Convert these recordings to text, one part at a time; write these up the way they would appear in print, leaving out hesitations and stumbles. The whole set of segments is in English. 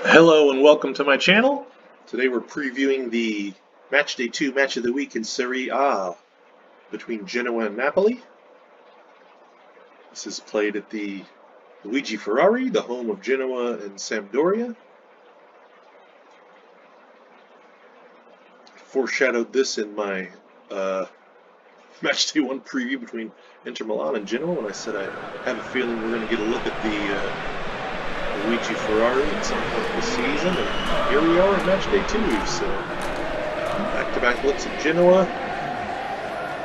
Hello and welcome to my channel. Today we're previewing the Matchday 2 Match of the Week in Serie A between Genoa and Napoli. This is played at the Luigi Ferrari, the home of Genoa and Sampdoria. I foreshadowed this in my Matchday 1 preview between Inter Milan and Genoa when I said I have a feeling we're going to get a look at the Luigi Ferrari at some point this season, and here we are at Matchday 2, so back-to-back looks at Genoa.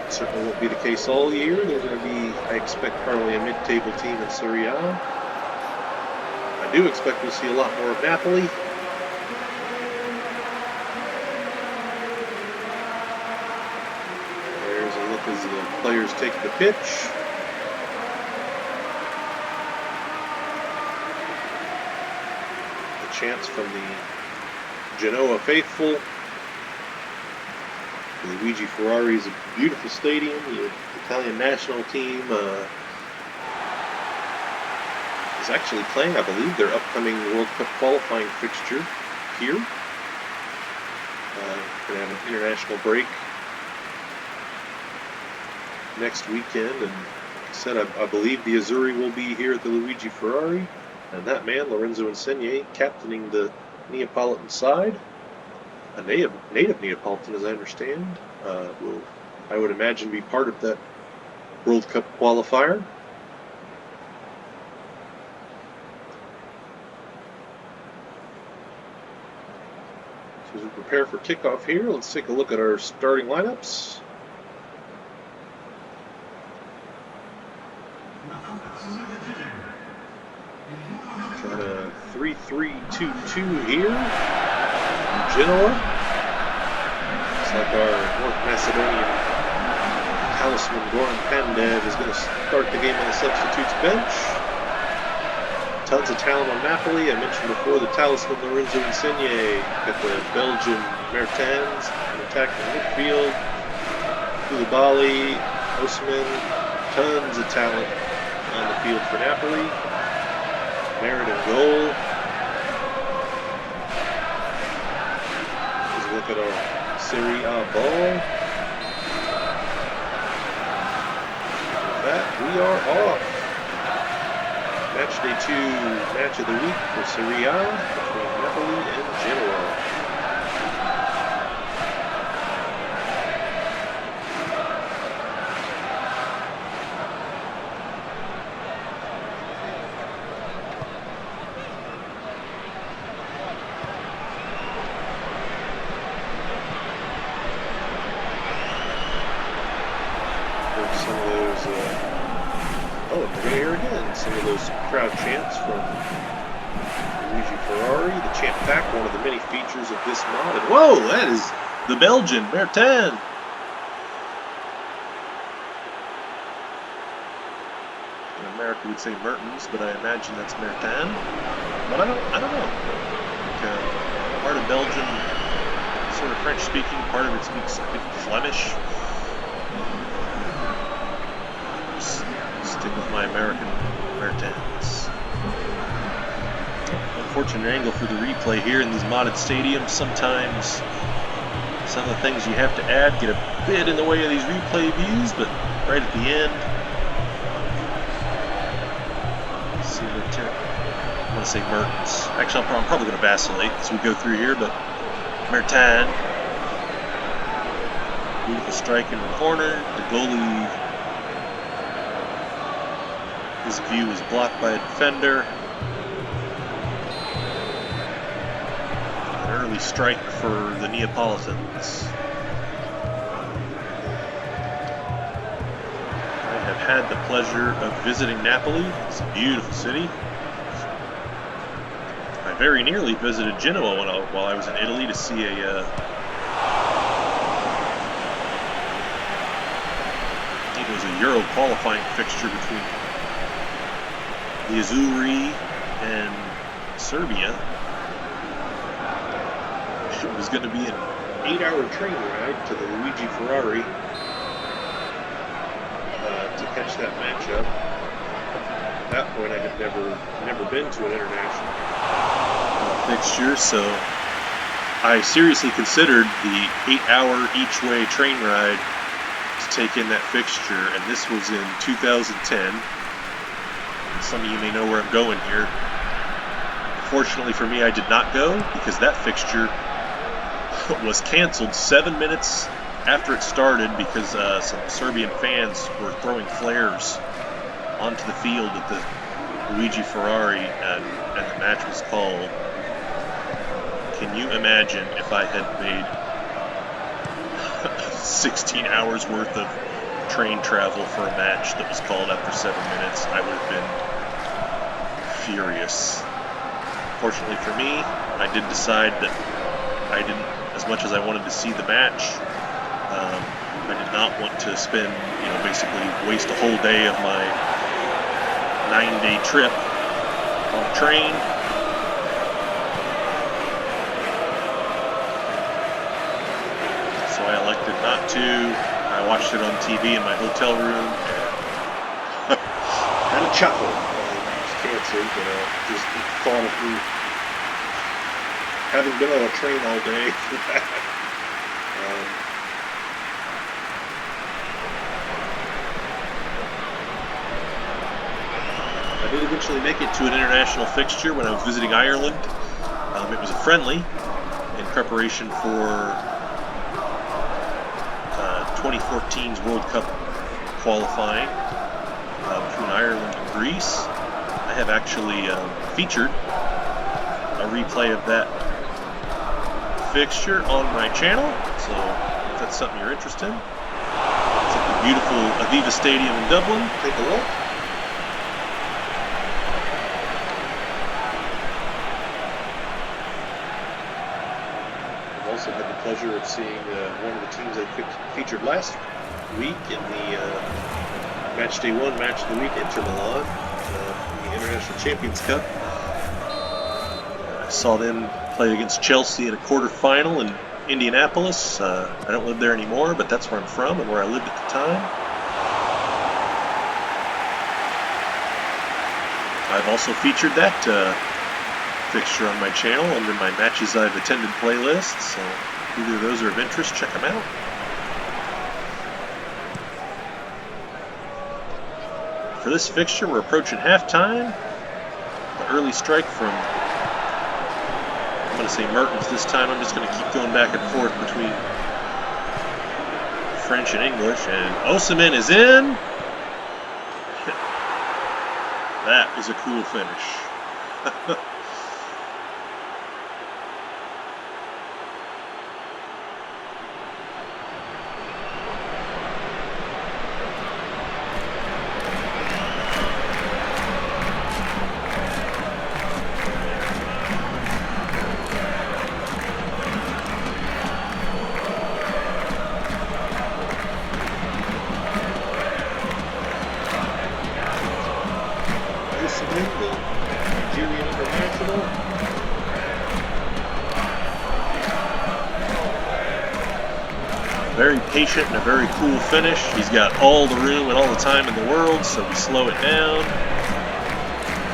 Certainly won't be the case all year. They're going to be, I expect, probably a mid-table team in Serie A. I do expect we'll see a lot more of Napoli. There's a look as the players take the pitch. Chants from the Genoa faithful. Luigi Ferrari is a beautiful stadium. The Italian national team is actually playing, I believe, their upcoming World Cup qualifying fixture here. Going to have an international break next weekend, and like I said, I believe the Azzurri will be here at the Luigi Ferrari. And that man, Lorenzo Insigne, captaining the Neapolitan side, a native Neapolitan, as I understand, will, I would imagine, be part of that World Cup qualifier. So as we prepare for kickoff here, let's take a look at our starting lineups. Got a 3-3-2-2 here. Genoa. Looks like our North Macedonian talisman Goran Pandev is going to start the game on the substitutes bench. Tons of talent on Napoli. I mentioned before the talisman Lorenzo Insigne. Got the Belgian Mertens in attacking midfield. Koulibaly, Osman. Tons of talent on the field for Napoli. Merit in goal. Let's look at our Serie A ball. With that, we are off. Matchday 2 match of the week for Serie A between Napoli and Genoa. Some of those crowd chants from Luigi Ferrari, the chant pack, one of the many features of this mod. And whoa, that is the Belgian Mertens. In America, we'd say Mertens, but I imagine that's Mertens. But I don't know. Part of Belgium, sort of French-speaking. Part of it speaks, I think, Flemish. Stick with my American Mertens. Unfortunate angle for the replay here in these modded stadiums. Sometimes some of the things you have to add get a bit in the way of these replay views, but right at the end, see I want to say Mertens. Actually, I'm probably going to vacillate as we go through here, but Mertens. Beautiful strike in the corner. The goalie, his view is blocked by a defender. An early strike for the Neapolitans. I have had the pleasure of visiting Napoli. It's a beautiful city. I very nearly visited Genoa while I was in Italy to see I think it was a Euro qualifying fixture between the Azzurri and Serbia. It was going to be an 8-hour train ride to the Luigi Ferrari to catch that matchup. At that point, I had never been to an international fixture, so I seriously considered the 8-hour each-way train ride to take in that fixture, and this was in 2010. Some of you may know where I'm going here. Fortunately for me, I did not go because that fixture was canceled 7 minutes after it started because some Serbian fans were throwing flares onto the field at the Luigi Ferrari, and the match was called. Can you imagine if I had made 16 hours worth of train travel for a match that was called after 7 minutes? I would have been furious. Fortunately for me, I did decide that I didn't, as much as I wanted to see the match, I did not want to spend, basically waste a whole day of my 9-day trip on the train. So I elected not to. I watched it on TV in my hotel room and had a chuckle. It's canceled, just the thought of me having been on a train all day. I did eventually make it to an international fixture when I was visiting Ireland. It was a friendly in preparation for 2014's World Cup qualifying between Ireland and Greece. I have actually featured a replay of that fixture on my channel, so if that's something you're interested in. It's at the beautiful Aviva Stadium in Dublin. Take a look. Also had the pleasure of seeing one of the teams I featured last week in the Matchday 1 match of the week, Inter Milan, in the International Champions Cup. I saw them play against Chelsea in a quarterfinal in Indianapolis. I don't live there anymore, but that's where I'm from and where I lived at the time. I've also featured that fixture on my channel under my matches I've attended playlist, so if either of those are of interest, check them out. For this fixture, we're approaching halftime. The early strike from, I'm going to say Mertens this time. I'm just going to keep going back and forth between French and English, and Osimhen is in. That is a cool finish. Very patient and a very cool finish. He's got all the room and all the time in the world, so we slow it down.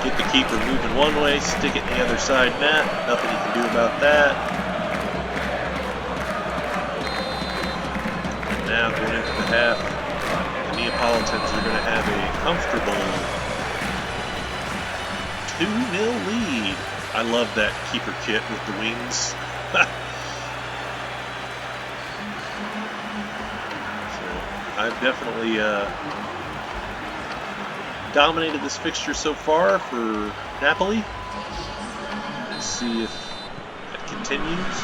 Get the keeper moving one way, stick it in the other side net. Nothing he can do about that. And now going into the half, the Neapolitans are going to have a comfortable 2-0 lead. I love that keeper kit with the wings. I've definitely dominated this fixture so far for Napoli. Let's see if it continues.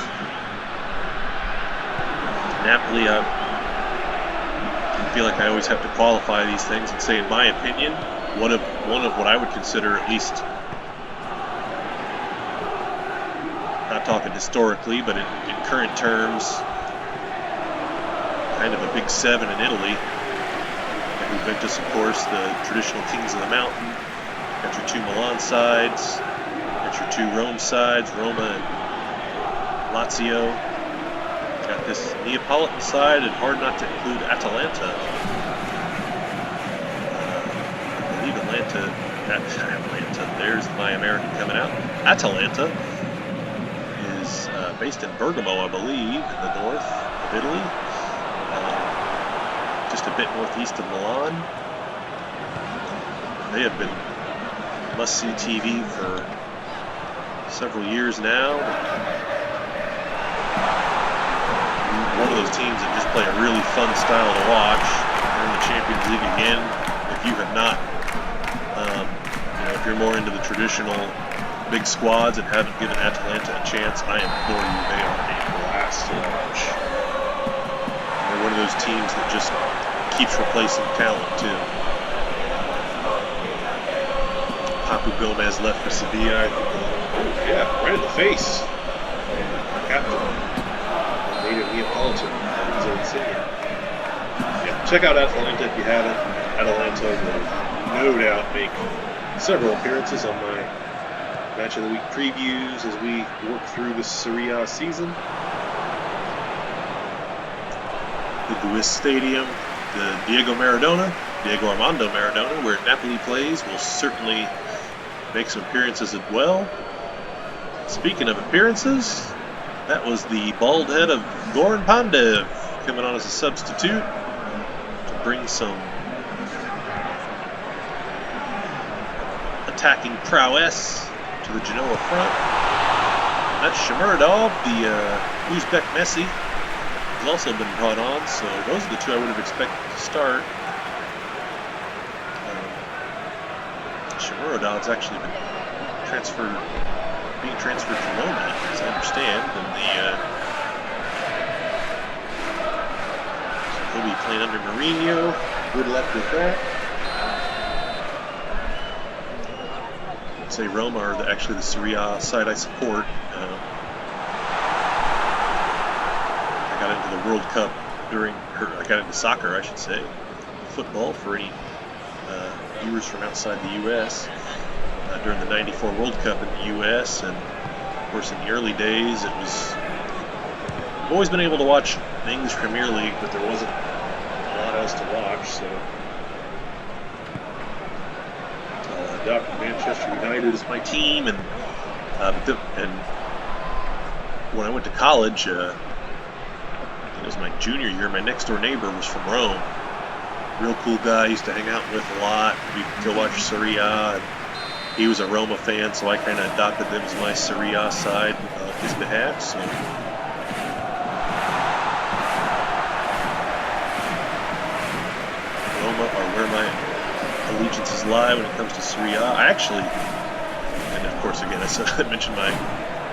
Napoli, I feel like I always have to qualify these things and say, in my opinion, one of what I would consider, at least, not talking historically, but in current terms, kind of a big 7 in Italy. Juventus, of course, the traditional kings of the mountain. Got your 2 Milan sides, got your 2 Rome sides, Roma and Lazio. Got this Neapolitan side, and hard not to include Atalanta. I believe Atlanta, there's my American coming out. Atalanta based in Bergamo, I believe, in the north of Italy, just a bit northeast of Milan. They have been must-see TV for several years now. One of those teams that just play a really fun style to watch. They're in the Champions League again. If you have not, if you're more into the traditional big squads and haven't given Atalanta a chance, I implore you, they are a blast to watch. They're one of those teams that just keeps replacing talent too. Papu Gomez left for Sevilla. Yeah, right in the face. Captain. Native Neapolitan. Yeah, check out Atalanta if you haven't. Atalanta will no doubt make several appearances on my Match of the Week previews as we work through the Serie season. The Duis Stadium, the Diego Armando Maradona, where Napoli plays, will certainly make some appearances as well. Speaking of appearances, that was the bald head of Goran Pandev coming on as a substitute to bring some attacking prowess to the Genoa front. And that's Shomurodov, the Uzbek Messi, has also been brought on, so those are the two I would have expected to start. Shomurodov's actually been being transferred to Roma, as I understand, and so he'll be playing under Mourinho. Good luck with that. I'd say Roma are actually the Serie side I support. I got into the World Cup I got into soccer, I should say, football for any viewers from outside the U.S. During the '94 World Cup in the U.S. and of course in the early days I've always been able to watch the English Premier League, but there wasn't a lot else to watch, so I'll adopt Manchester United as my team, and when I went to college, I think it was my junior year, my next door neighbor was from Rome. Real cool guy, used to hang out with a lot. We'd go watch Serie, and he was a Roma fan, so I kind of adopted them as my Serie side on his behalf. So Roma are where my allegiances lie when it comes to Serie. I actually, and of course again, I mentioned my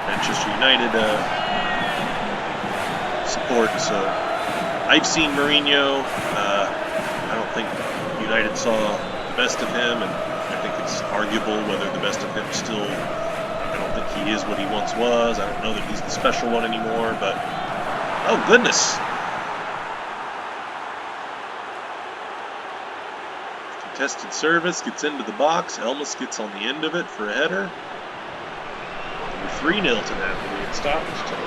Manchester United support, so I've seen Mourinho. I don't think United saw the best of him, and I think it's arguable whether the best of him still, I don't think he is what he once was. I don't know that he's the special one anymore, but oh goodness. Contested service, gets into the box, Elmas gets on the end of it for a header. 3-0 to Napoli in stoppage time.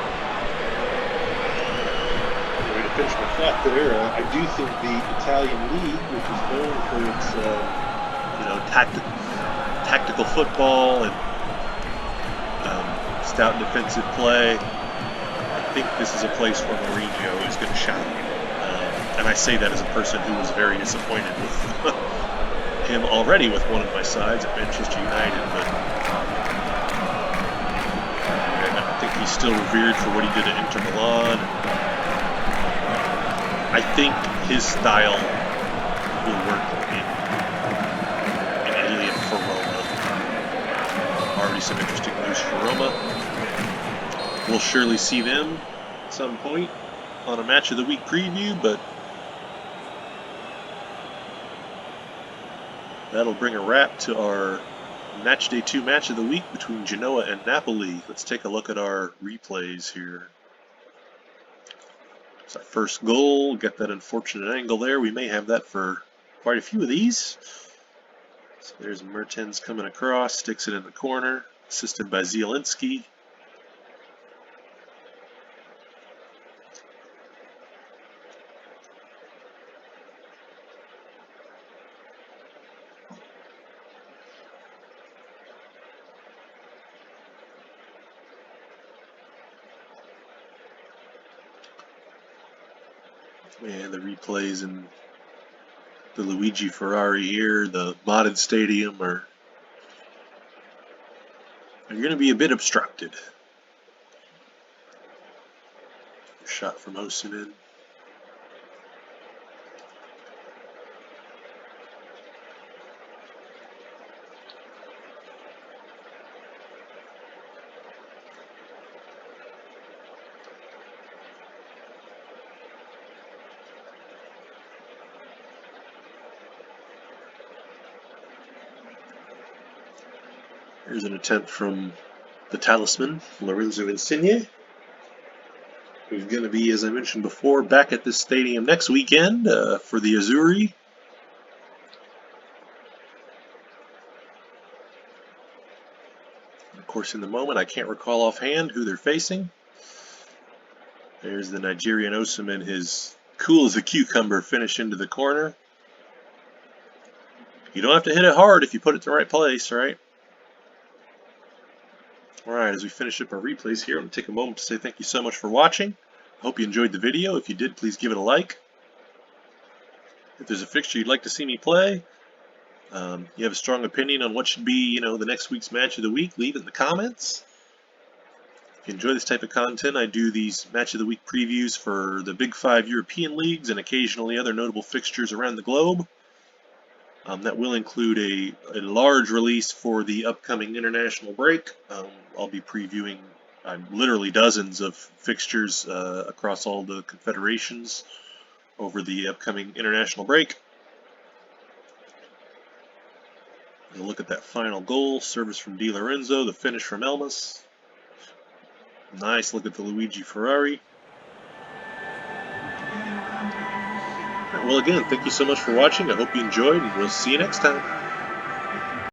Way to finish my thought there. I do think the Italian league, which is known for its, tactical football and stout defensive play, I think this is a place where Mourinho is going to shine. And I say that as a person who was very disappointed with him already with one of my sides at Manchester United, but I think he's still revered for what he did at Inter Milan. I think his style will work in Italy and for Roma. Already some interesting news for Roma. We'll surely see them at some point on a Match of the Week preview, but that'll bring a wrap to our Matchday 2 Match of the Week between Genoa and Napoli. Let's take a look at our replays here. It's our first goal. Get that unfortunate angle there. We may have that for quite a few of these. So there's Mertens coming across, sticks it in the corner, assisted by Zielinski. And the replays in the Luigi Ferrari here, the modded stadium, are going to be a bit obstructed. Shot from Osimhen. Here's an attempt from the talisman, Lorenzo Insigne, who's going to be, as I mentioned before, back at this stadium next weekend for the Azzurri. Of course, in the moment, I can't recall offhand who they're facing. There's the Nigerian Osimhen, his cool as a cucumber finish into the corner. You don't have to hit it hard if you put it in the right place, right? Alright, as we finish up our replays here, I'm going to take a moment to say thank you so much for watching. I hope you enjoyed the video. If you did, please give it a like. If there's a fixture you'd like to see me play, you have a strong opinion on what should be, the next week's match of the week, leave it in the comments. If you enjoy this type of content, I do these match of the week previews for the Big 5 European leagues and occasionally other notable fixtures around the globe. That will include a large release for the upcoming international break. I'll be previewing literally dozens of fixtures across all the confederations over the upcoming international break. A look at that final goal, service from Di Lorenzo, the finish from Elmas. Nice look at the Luigi Ferrari. Well, again, thank you so much for watching. I hope you enjoyed, and we'll see you next time.